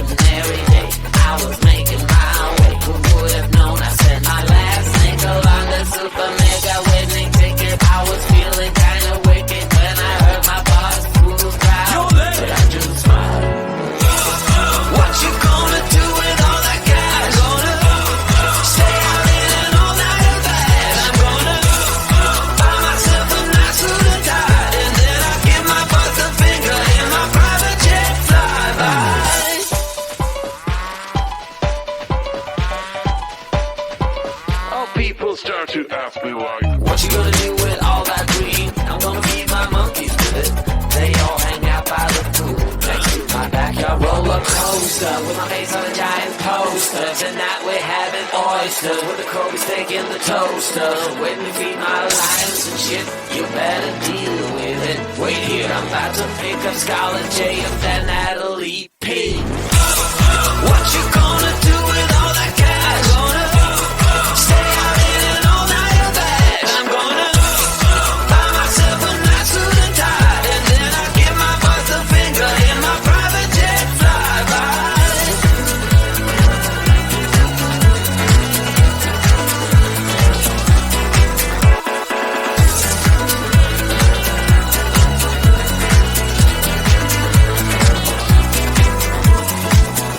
ordinary day. I was making my way. Who would have known I said my last single on the super mega winning ticket. I was feeling kinda wicked when I heard my boss fools crowd, but I just smiled. What you gonna do with all that cash? Gonna stay out in an all-nighter bag. I'm gonna buy myself a nice suit and tie, and then I give my boss a finger in my private jet flyby. People start to ask me like, what you gonna do with all that green? I'm gonna feed my monkeys with it. They all hang out by the pool next to my backyard roller coaster, with my face on a giant poster. Tonight we're having oysters with the Kobe steak in the toaster. Waiting to feed my lions and shit. You better deal with it. Wait here, I'm about to pick up Scarlett J and then Natalie P. What you gonna do with all that cash? Gonna stay out in an all-nighter bag. I'm gonna buy myself a nice suit and tie, and then I give my boss a finger in my private jet flyby.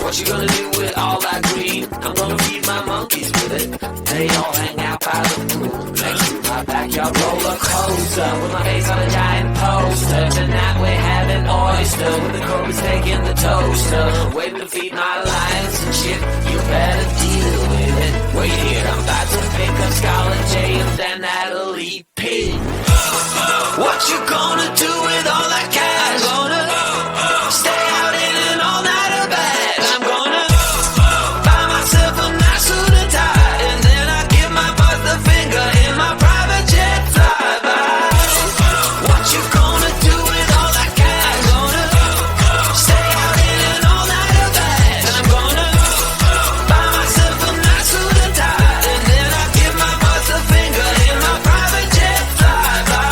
What you gonna do with all that green? I'm gonna feed my monkeys with it. They all hang out by the pool next to my backyard roller coaster, with my face on a giant poster. Tonight we're having oyster with the Kobe steak in the toaster. Waiting to feed my lions and shit. You better deal with it. Wait here, I'm about to pick up Scarlett J and then Natalie P. What you gonna do with all that cash? Gonna stay out in an all-nighter bag. I'm gonna buy myself a nice suit and tie, and then I give my boss the finger in my private jet flyby. What you gonna do with all that cash? Gonna stay out in an all-nighter bag. I'm gonna buy myself a nice suit and tie, and then I give my boss the finger in my private jet flyby.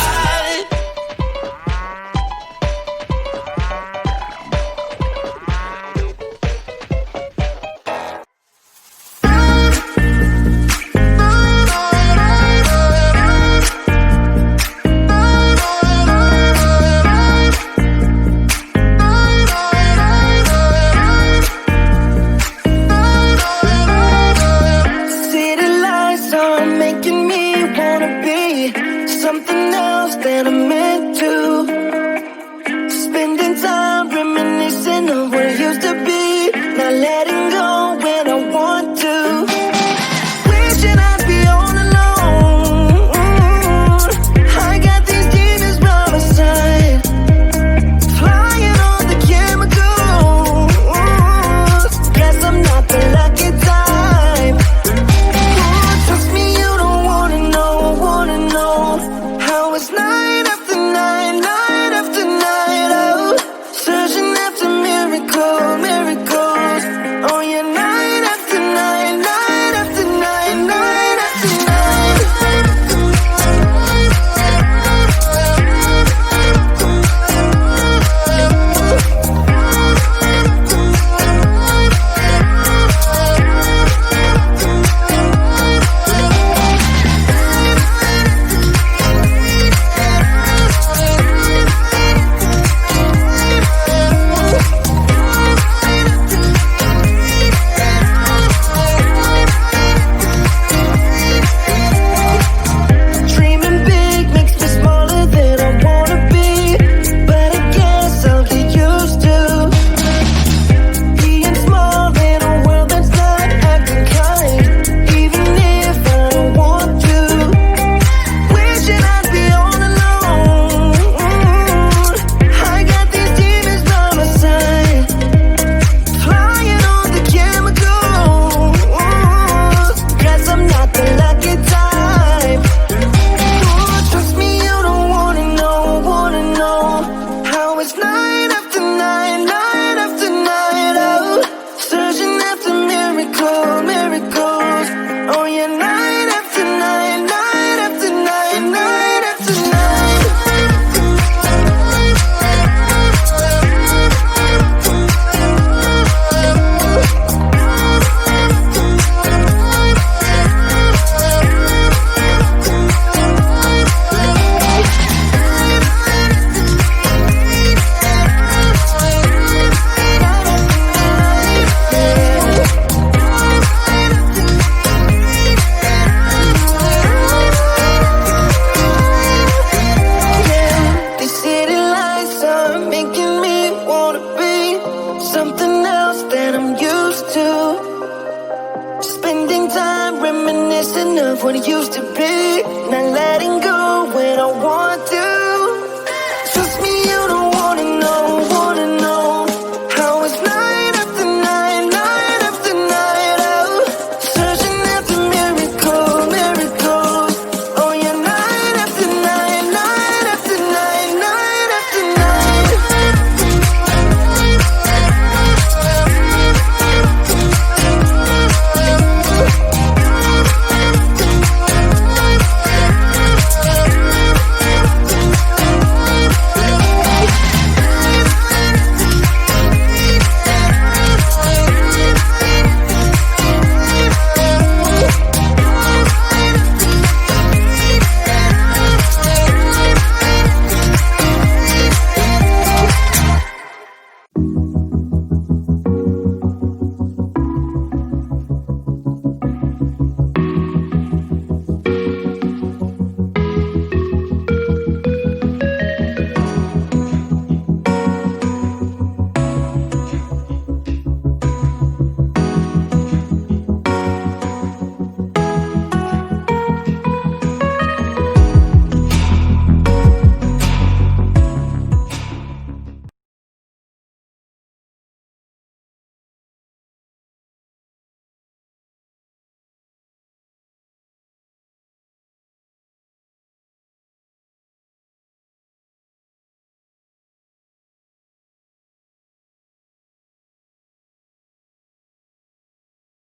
else that I'm used to. Spending time reminiscing of what it used to be. Not letting go when I want to.